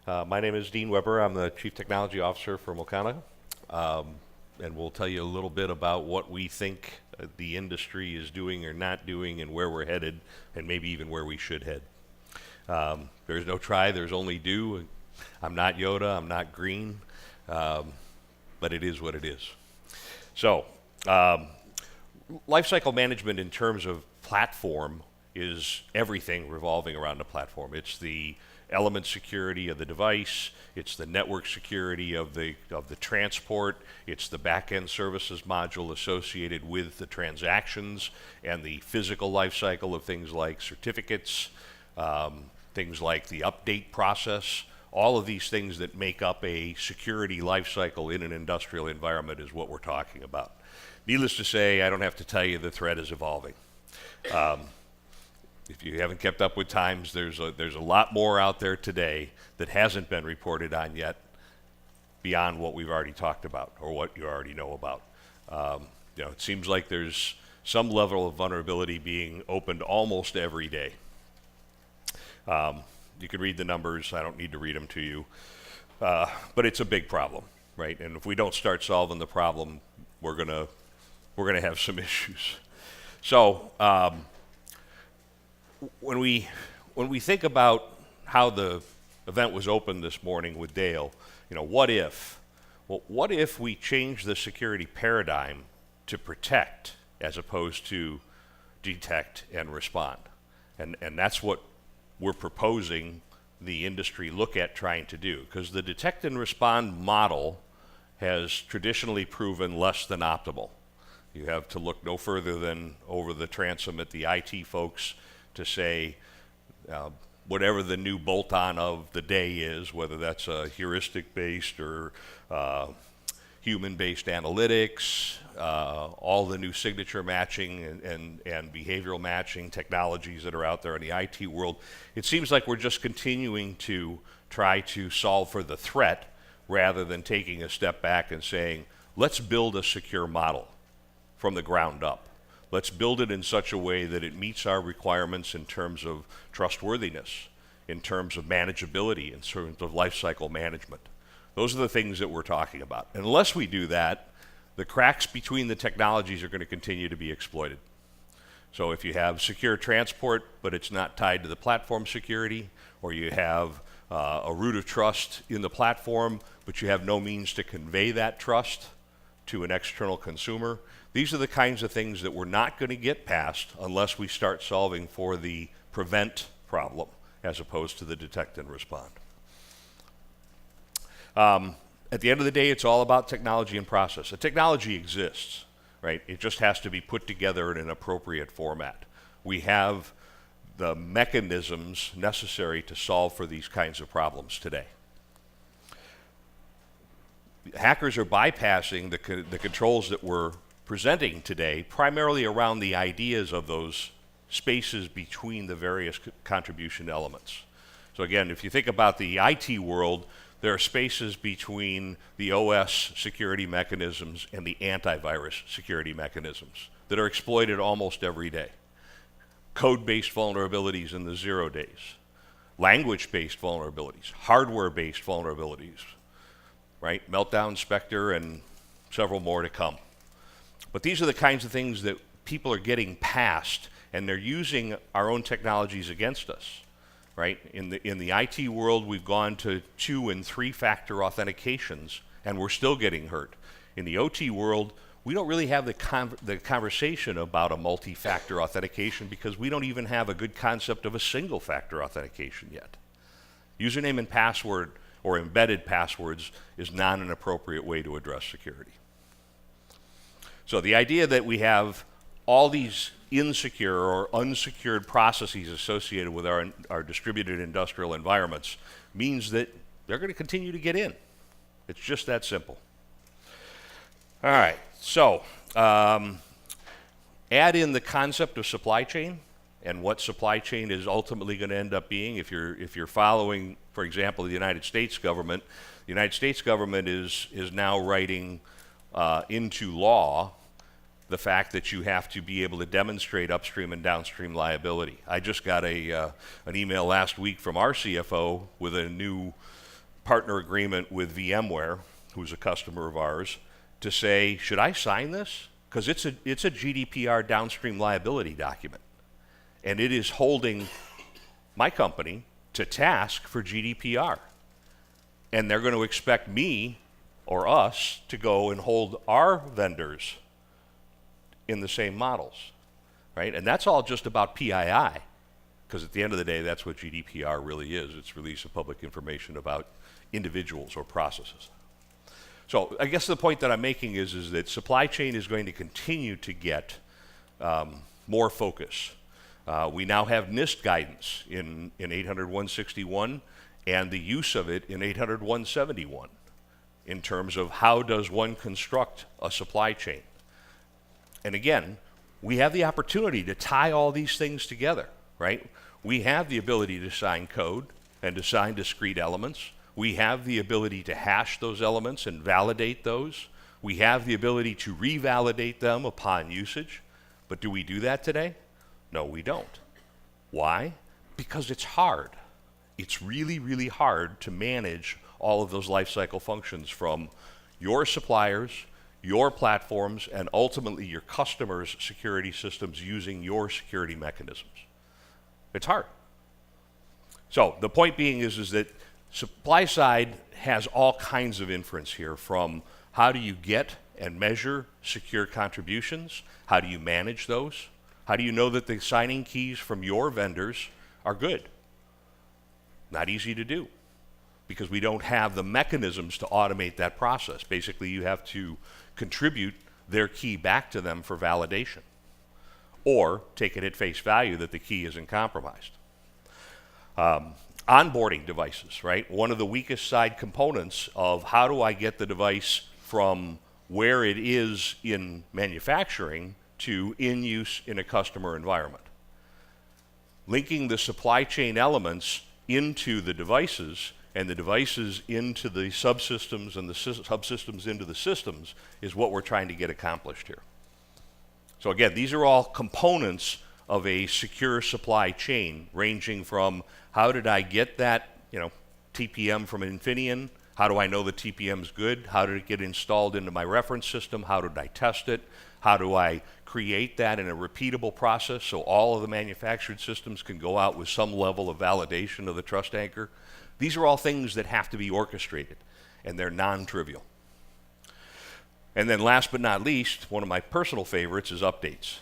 My name is Dean Weber. I'm the Chief Technology Officer for Mocana, and we'll tell you a little bit about what we think the industry is doing or not doing and where we're headed and maybe even where we should head. There's no try, there's only do. I'm not Yoda, I'm not green, but it is what it is. So, lifecycle management in terms of platform is everything revolving around the platform. It's the element security of the device, it's the network security of the transport, it's the back-end services module associated with the transactions and the physical life cycle of things like certificates, things like the update process. All of these things that make up a security life cycle in an industrial environment is what we're talking about. Needless to say, I don't have to tell you the threat is evolving. If you haven't kept up with times, there's a lot more out there today that hasn't been reported on yet beyond what we've already talked about or what you already know about. It seems like there's some level of vulnerability being opened almost every day. You can read the numbers. I don't need to read them to you. But it's a big problem, right? And if we don't start solving the problem, we're gonna have some issues. So when we think about how the event was opened this morning with Dale, what if? Well, what if we change the security paradigm to protect as opposed to detect and respond? And that's what we're proposing the industry look at trying to do, because the detect and respond model has traditionally proven less than optimal. You have to look no further than over the transom at the IT folks to say whatever the new bolt-on of the day is, whether that's a heuristic-based or human-based analytics, all the new signature matching and behavioral matching technologies that are out there in the IT world. It seems like we're just continuing to try to solve for the threat rather than taking a step back and saying, let's build a secure model from the ground up. Let's build it in such a way that it meets our requirements in terms of trustworthiness, in terms of manageability, in terms of lifecycle management. Those are the things that we're talking about. Unless we do that, the cracks between the technologies are going to continue to be exploited. So if you have secure transport, but it's not tied to the platform security, or you have a root of trust in the platform, but you have no means to convey that trust to an external consumer, these are the kinds of things that we're not going to get past unless we start solving for the prevent problem as opposed to the detect and respond. At the end of the day, it's all about technology and process. The technology exists, right? It just has to be put together in an appropriate format. We have the mechanisms necessary to solve for these kinds of problems today. Hackers are bypassing the controls that we're presenting today, primarily around the ideas of those spaces between the various contribution elements. So again, if you think about the IT world, there are spaces between the OS security mechanisms and the antivirus security mechanisms that are exploited almost every day. Code-based vulnerabilities in the 0 days, language-based vulnerabilities, hardware-based vulnerabilities, right? Meltdown, Spectre, and several more to come. But these are the kinds of things that people are getting past, and they're using our own technologies against us, right? In the IT world, we've gone to 2 and 3 factor authentications, and we're still getting hurt. In the OT world, we don't really have the conversation about a multi-factor authentication because we don't even have a good concept of a single factor authentication yet. Username and password or embedded passwords is not an appropriate way to address security. So the idea that we have all these insecure or unsecured processes associated with our distributed industrial environments means that they're going to continue to get in. It's just that simple. All right, so add in the concept of supply chain and what supply chain is ultimately going to end up being. If you're following, for example, the United States government is now writing into law the fact that you have to be able to demonstrate upstream and downstream liability. I just got an email last week from our CFO with a new partner agreement with VMware, who's a customer of ours, to say, should I sign this? Because it's a GDPR downstream liability document. And it is holding my company to task for GDPR. And they're going to expect me or us to go and hold our vendors in the same models, right? And that's all just about PII, because at the end of the day, that's what GDPR really is. It's release of public information about individuals or processes. So I guess the point that I'm making is that supply chain is going to continue to get more focus. We now have NIST guidance in 800-161 and the use of it in 800-171 in terms of how does one construct a supply chain. And again, we have the opportunity to tie all these things together, right? We have the ability to assign code and assign discrete elements. We have the ability to hash those elements and validate those. We have the ability to revalidate them upon usage. But do we do that today? No, we don't. Why? Because it's hard. It's really, really hard to manage all of those lifecycle functions from your suppliers, your platforms, and ultimately your customers' security systems using your security mechanisms. It's hard. So the point being is that supply side has all kinds of inference here, from how do you get and measure secure contributions? How do you manage those? How do you know that the signing keys from your vendors are good? Not easy to do, because we don't have the mechanisms to automate that process. Basically, you have to contribute their key back to them for validation, or take it at face value that the key isn't compromised. Onboarding devices, right? One of the weakest side components of how do I get the device from where it is in manufacturing to in use in a customer environment. Linking the supply chain elements into the devices and the devices into the subsystems and the subsystems into the systems is what we're trying to get accomplished here. So again, these are all components of a secure supply chain, ranging from how did I get that, TPM from Infineon? How do I know the TPM is good? How did it get installed into my reference system? How did I test it? How do I create that in a repeatable process so all of the manufactured systems can go out with some level of validation of the trust anchor? These are all things that have to be orchestrated, and they're non-trivial. And then last but not least, one of my personal favorites is updates.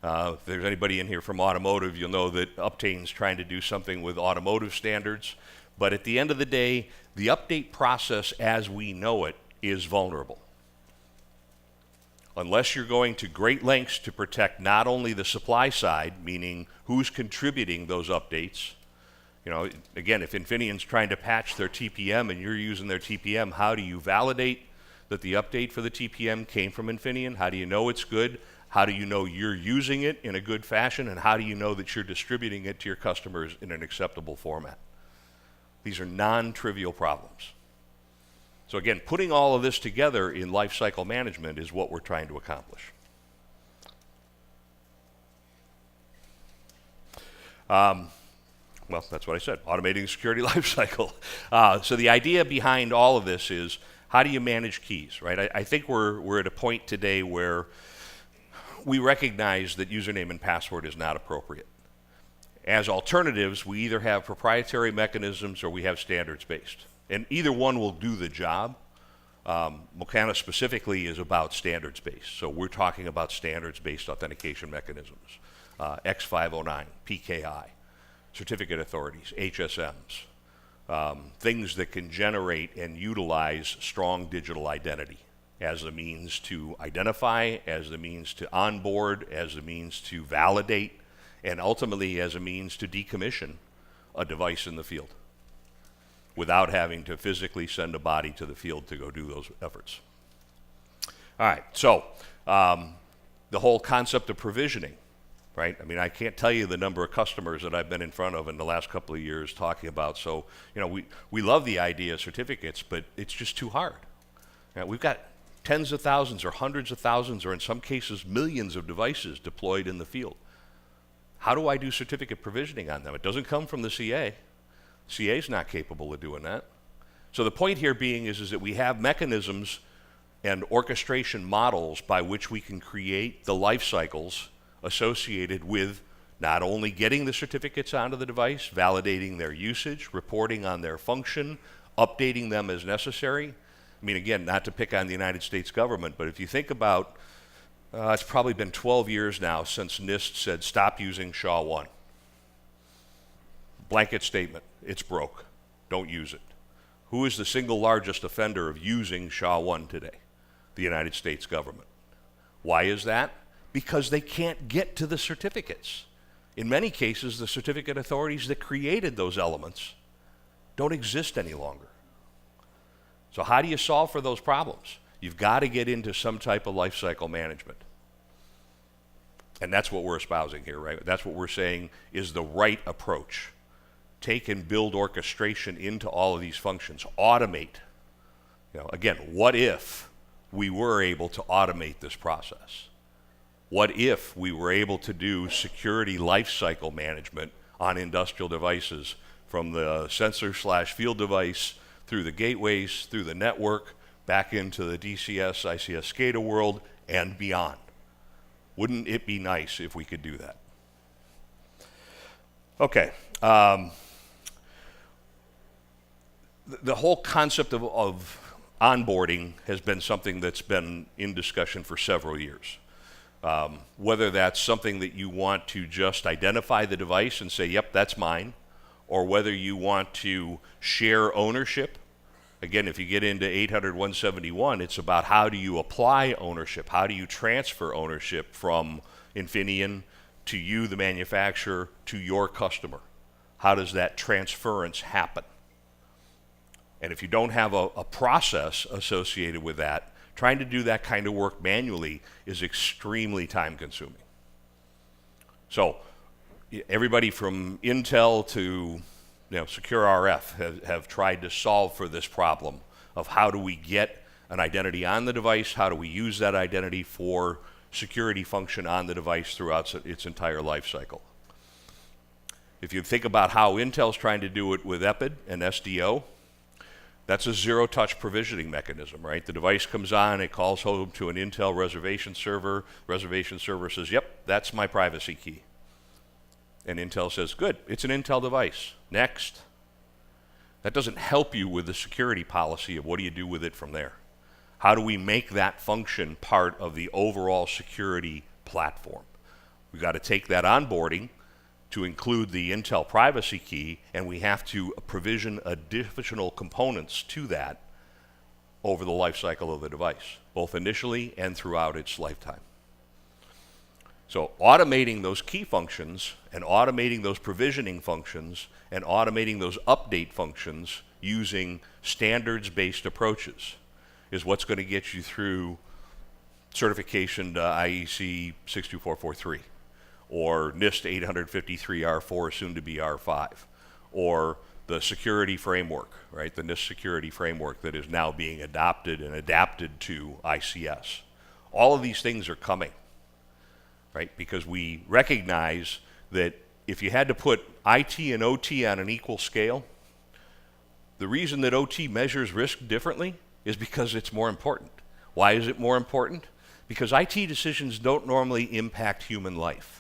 If there's anybody in here from automotive, you'll know that Optane's trying to do something with automotive standards. But at the end of the day, the update process as we know it is vulnerable. Unless you're going to great lengths to protect not only the supply side, meaning who's contributing those updates. Again, if Infineon's trying to patch their TPM and you're using their TPM, how do you validate that the update for the TPM came from Infineon? How do you know it's good? How do you know you're using it in a good fashion? And how do you know that you're distributing it to your customers in an acceptable format? These are non-trivial problems. So again, putting all of this together in lifecycle management is what we're trying to accomplish. Well, that's what I said, automating the security lifecycle. So the idea behind all of this is, how do you manage keys, right? I think we're at a point today where we recognize that username and password is not appropriate. As alternatives, we either have proprietary mechanisms or we have standards-based. And either one will do the job. Mocana specifically is about standards-based. So we're talking about standards-based authentication mechanisms. X509, PKI, certificate authorities, HSMs, things that can generate and utilize strong digital identity as a means to identify, as a means to onboard, as a means to validate, and ultimately as a means to decommission a device in the field without having to physically send a body to the field to go do those efforts. All right, so the whole concept of provisioning, right? I mean, I can't tell you the number of customers that I've been in front of in the last couple of years talking about. So, we love the idea of certificates, but it's just too hard. We've got tens of thousands or hundreds of thousands, or in some cases millions of devices deployed in the field. How do I do certificate provisioning on them? It doesn't come from the CA. CA's not capable of doing that. So the point here being is that we have mechanisms and orchestration models by which we can create the life cycles associated with not only getting the certificates onto the device, validating their usage, reporting on their function, updating them as necessary. I mean, again, not to pick on the United States government, but if you think about, it's probably been 12 years now since NIST said stop using SHA-1. Blanket statement, it's broke, don't use it. Who is the single largest offender of using SHA-1 today? The United States government. Why is that? Because they can't get to the certificates. In many cases, the certificate authorities that created those elements don't exist any longer. So how do you solve for those problems? You've got to get into some type of life cycle management. And that's what we're espousing here, right? That's what we're saying is the right approach. Take and build orchestration into all of these functions. Automate. Again, what if we were able to automate this process? What if we were able to do security lifecycle management on industrial devices from the sensor/field device through the gateways, through the network, back into the DCS, ICS SCADA world, and beyond? Wouldn't it be nice if we could do that? Okay. The whole concept of onboarding has been something that's been in discussion for several years. Whether that's something that you want to just identify the device and say, yep, that's mine, or whether you want to share ownership. Again, if you get into 800-171, it's about how do you apply ownership? How do you transfer ownership from Infineon to you, the manufacturer, to your customer? How does that transference happen? And if you don't have a process associated with that, trying to do that kind of work manually is extremely time consuming. So everybody from Intel to Secure RF have tried to solve for this problem of how do we get an identity on the device, how do we use that identity for security function on the device throughout its entire life cycle. If you think about how Intel's trying to do it with EPID and SDO, that's a zero-touch provisioning mechanism, right? The device comes on, it calls home to an Intel reservation server. Reservation server says, yep, that's my privacy key. And Intel says, good, it's an Intel device. Next. That doesn't help you with the security policy of what do you do with it from there. How do we make that function part of the overall security platform? We've got to take that onboarding to include the Intel privacy key, and we have to provision additional components to that over the life cycle of the device, both initially and throughout its lifetime. So automating those key functions and automating those provisioning functions and automating those update functions using standards-based approaches is what's going to get you through certification to IEC 62443 or NIST 853 R4, soon to be R5, or the security framework, right? The NIST security framework that is now being adopted and adapted to ICS. All of these things are coming, right? Because we recognize that if you had to put IT and OT on an equal scale, the reason that OT measures risk differently is because it's more important. Why is it more important? Because IT decisions don't normally impact human life.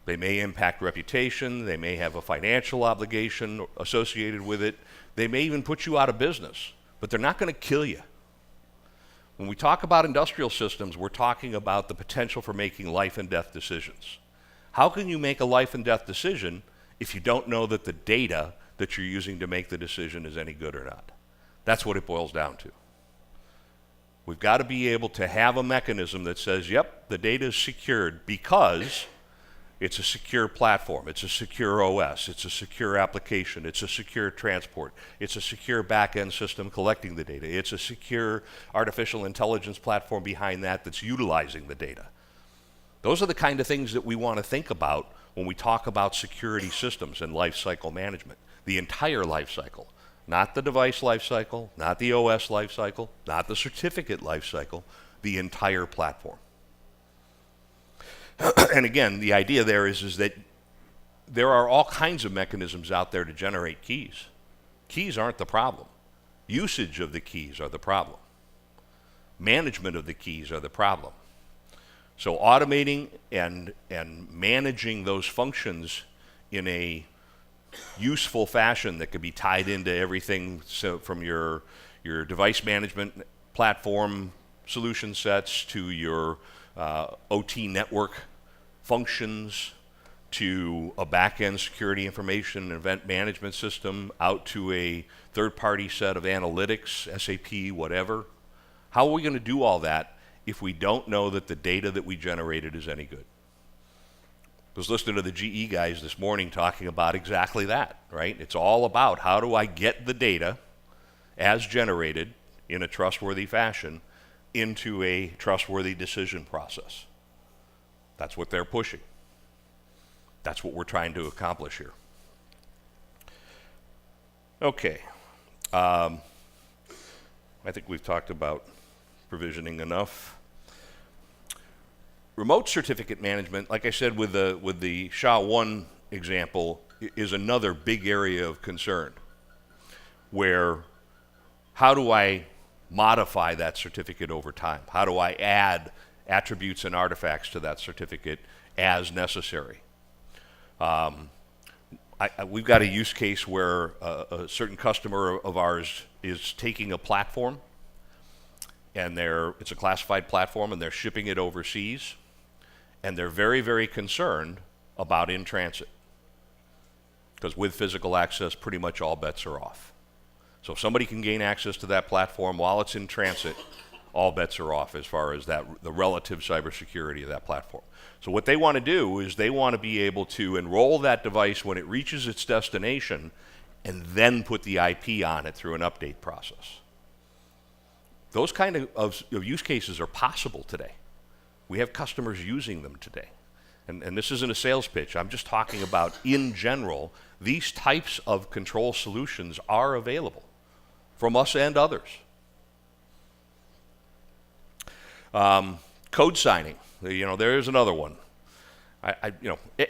They may impact reputation, they may have a financial obligation associated with it, they may even put you out of business, but they're not going to kill you. When we talk about industrial systems, we're talking about the potential for making life and death decisions. How can you make a life and death decision if you don't know that the data that you're using to make the decision is any good or not? That's what it boils down to. We've got to be able to have a mechanism that says, yep, the data is secured because it's a secure platform, it's a secure OS, it's a secure application, it's a secure transport, it's a secure back-end system collecting the data, it's a secure artificial intelligence platform behind that that's utilizing the data. Those are the kind of things that we want to think about when we talk about security systems and lifecycle management. The entire lifecycle, not the device lifecycle, not the OS lifecycle, not the certificate lifecycle, the entire platform. And again, the idea there is that there are all kinds of mechanisms out there to generate keys. Keys aren't the problem. Usage of the keys are the problem. Management of the keys are the problem. So automating and managing those functions in a useful fashion that could be tied into everything, so from your device management platform solution sets to your OT network functions to a back-end security information and event management system out to a third-party set of analytics, SAP, whatever. How are we going to do all that if we don't know that the data that we generated is any good? I was listening to the GE guys this morning talking about exactly that, right? It's all about how do I get the data as generated in a trustworthy fashion into a trustworthy decision process. That's what they're pushing. That's what we're trying to accomplish here. Okay. I think we've talked about provisioning enough. Remote certificate management, like I said with the SHA-1 example, is another big area of concern, where how do I modify that certificate over time? How do I add attributes and artifacts to that certificate as necessary? We've got a use case where a certain customer of ours is taking a platform, and it's a classified platform, and they're shipping it overseas, and they're very, very concerned about in transit, because with physical access, pretty much all bets are off. So if somebody can gain access to that platform while it's in transit, all bets are off as far as the relative cybersecurity of that platform. So what they want to do is they want to be able to enroll that device when it reaches its destination and then put the IP on it through an update process. Those kind of use cases are possible today. We have customers using them today. And this isn't a sales pitch. I'm just talking about, in general, these types of control solutions are available from us and others. Code signing. There's another one.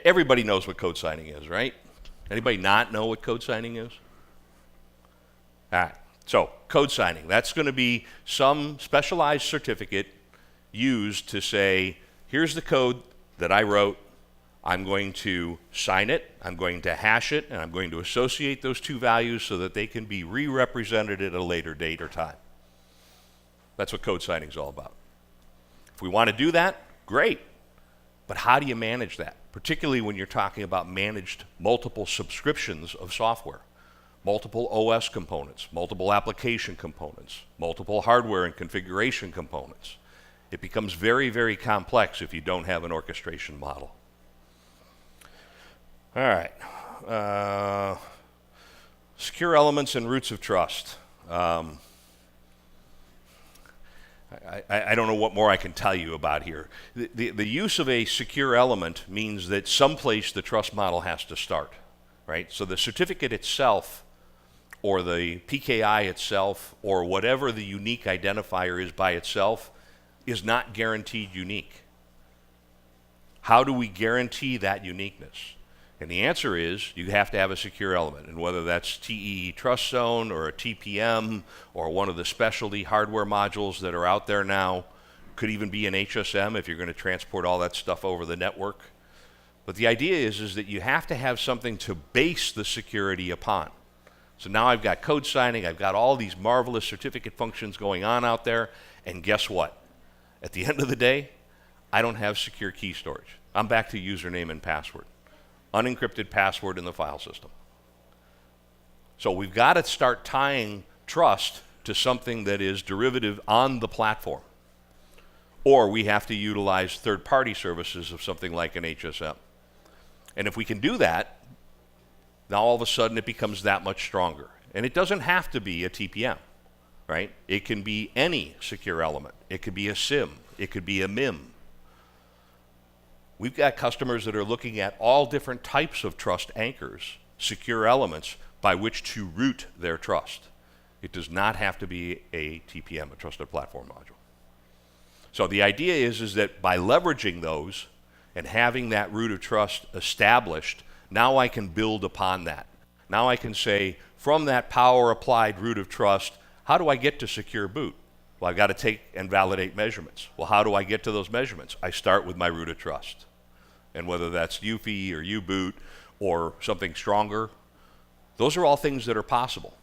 Everybody knows what code signing is, right? Anybody not know what code signing is? All right. So code signing, that's going to be some specialized certificate used to say, here's the code that I wrote. I'm going to sign it, I'm going to hash it, and I'm going to associate those two values so that they can be re-represented at a later date or time. That's what code signing is all about. If we want to do that, great. But how do you manage that? Particularly when you're talking about managed multiple subscriptions of software, multiple OS components, multiple application components, multiple hardware and configuration components. It becomes very, very complex if you don't have an orchestration model. All right. Secure elements and roots of trust. I don't know what more I can tell you about here. The use of a secure element means that someplace the trust model has to start, right? So the certificate itself, or the PKI itself, or whatever the unique identifier is by itself, is not guaranteed unique. How do we guarantee that uniqueness? And the answer is you have to have a secure element, and whether that's TEE Trust Zone or a TPM or one of the specialty hardware modules that are out there now, could even be an HSM if you're going to transport all that stuff over the network. But the idea is that you have to have something to base the security upon. So now I've got code signing, I've got all these marvelous certificate functions going on out there, and guess what? At the end of the day, I don't have secure key storage. I'm back to username and password. Unencrypted password in the file system. So we've got to start tying trust to something that is derivative on the platform. Or we have to utilize third-party services of something like an HSM. And if we can do that, now all of a sudden it becomes that much stronger. And it doesn't have to be a TPM, right? It can be any secure element. It could be a SIM. It could be a MIM. We've got customers that are looking at all different types of trust anchors, secure elements, by which to root their trust. It does not have to be a TPM, a trusted platform module. So the idea is that by leveraging those and having that root of trust established, now I can build upon that. Now I can say, from that power applied root of trust, How do I get to secure boot? Well, I've got to take and validate measurements. Well, how do I get to those measurements? I start with my root of trust. And whether that's UFI or U-boot or something stronger, those are all things that are possible.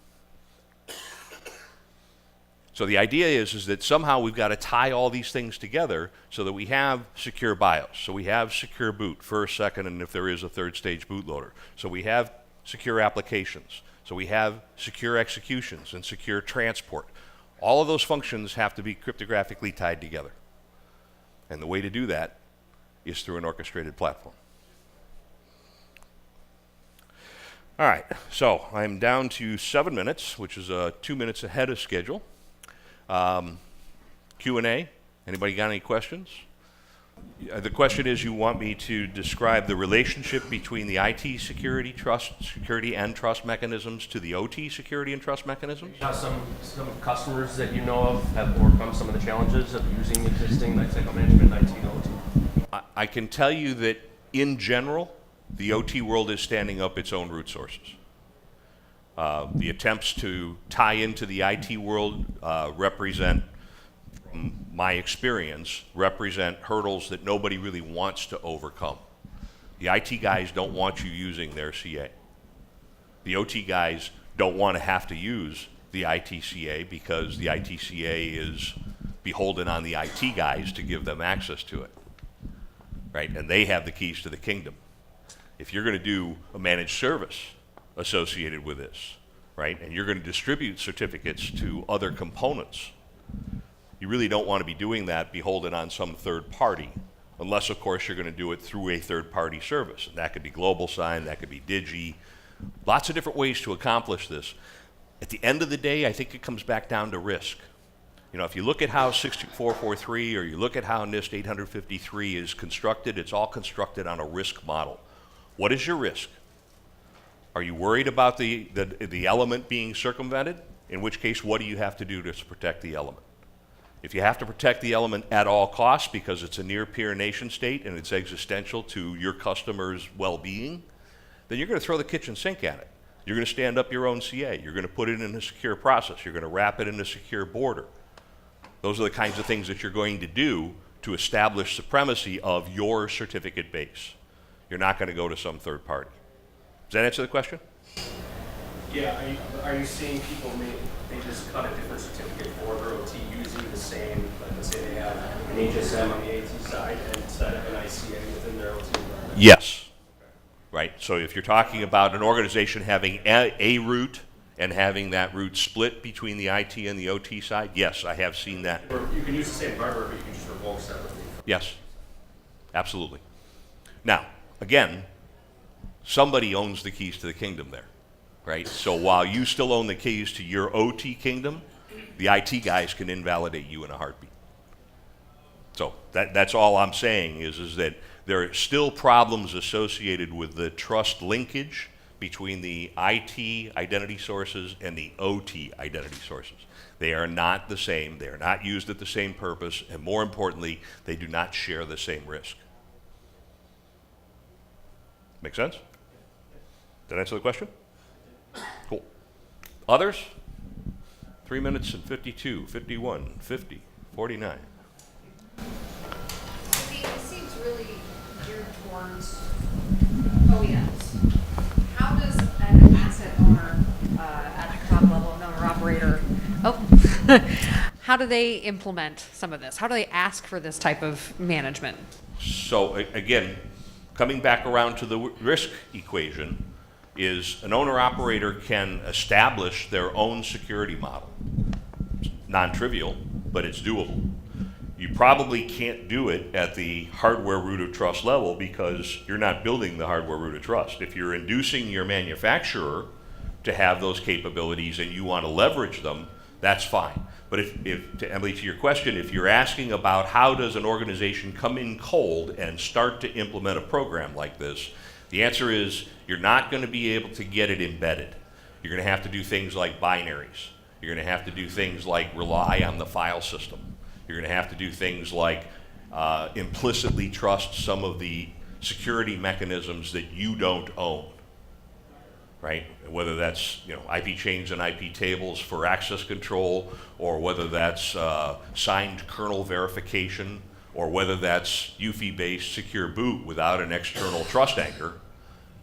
So the idea is that somehow we've got to tie all these things together so that we have secure BIOS. So we have secure boot, first, second, and if there is a third stage bootloader. So we have secure applications. So we have secure executions and secure transport. All of those functions have to be cryptographically tied together. And the way to do that is through an orchestrated platform. All right, so I'm down to 7 minutes, which is 2 minutes ahead of schedule. Q&A. Anybody got any questions? The question is, you want me to describe the relationship between the IT security, and trust mechanisms to the OT security and trust mechanisms? Some customers that you know of have overcome some of the challenges of using existing lifecycle management, IT and OT? I can tell you that in general, the OT world is standing up its own root sources. The attempts to tie into the IT world represent, from my experience, represent hurdles that nobody really wants to overcome. The IT guys don't want you using their CA. The OT guys don't want to have to use the ITCA because the ITCA is beholden on the IT guys to give them access to it, right? And they have the keys to the kingdom. If you're going to do a managed service associated with this, right, and you're going to distribute certificates to other components, you really don't want to be doing that beholden on some third party, unless, of course, you're going to do it through a third-party service. And that could be GlobalSign, that could be Digi, lots of different ways to accomplish this. At the end of the day, I think it comes back down to risk. You know, if you look at how 6443 or you look at how NIST 853 is constructed, it's all constructed on a risk model. What is your risk? Are you worried about the element being circumvented? In which case, what do you have to do to protect the element? If you have to protect the element at all costs because it's a near-peer nation state and it's existential to your customer's well-being, then you're going to throw the kitchen sink at it. You're going to stand up your own CA. You're going to put it in a secure process. You're going to wrap it in a secure border. Those are the kinds of things that you're going to do to establish supremacy of your certificate base. You're not going to go to some third party. Does that answer the question? Yeah, are you seeing people they just cut a different certificate for their OT using the same, like let's say they have an HSM on the AT side instead of an ICA within their OT environment? Yes. Right, so if you're talking about an organization having a root and having that root split between the IT and the OT side, yes, I have seen that. Or you can use the same hardware, but you can just revoke separately. Yes, absolutely. Now, again, somebody owns the keys to the kingdom there, right? So while you still own the keys to your OT kingdom, the IT guys can invalidate you in a heartbeat. So that's all I'm saying is that there are still problems associated with the trust linkage between the IT identity sources and the OT identity sources. They are not the same, they are not used at the same purpose, and more importantly, they do not share the same risk. Make sense? Did I answer the question? Cool. Others? 3 minutes and 52, 51, 50, 49. It seems really geared towards OEMs. How does an asset owner at the top level, an owner operator, how do they implement some of this? How do they ask for this type of management? So again, coming back around to the risk equation, is an owner-operator can establish their own security model. It's non-trivial, but it's doable. You probably can't do it at the hardware root of trust level because you're not building the hardware root of trust. If you're inducing your manufacturer to have those capabilities and you want to leverage them, that's fine. But if to Emily, to your question, if you're asking about how does an organization come in cold and start to implement a program like this, the answer is you're not going to be able to get it embedded. You're going to have to do things like binaries. You're going to have to do things like rely on the file system. You're going to have to do things like implicitly trust some of the security mechanisms that you don't own. right? Whether that's IP chains and IP tables for access control, or whether that's signed kernel verification, or whether that's UEFI-based secure boot without an external trust anchor.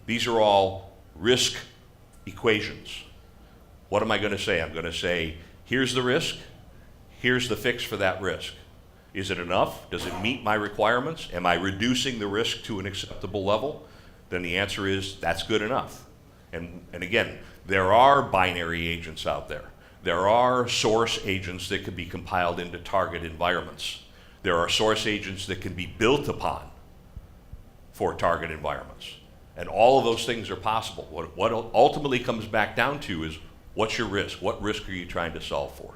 These are all risk equations. What am I going to say? I'm going to say, here's the risk, here's the fix for that risk. Is it enough? Does it meet my requirements? Am I reducing the risk to an acceptable level? Then the answer is, that's good enough. And again, there are binary agents out there. There are source agents that can be compiled into target environments. There are source agents that can be built upon for target environments. And all of those things are possible. What ultimately comes back down to is, what's your risk? What risk are you trying to solve for?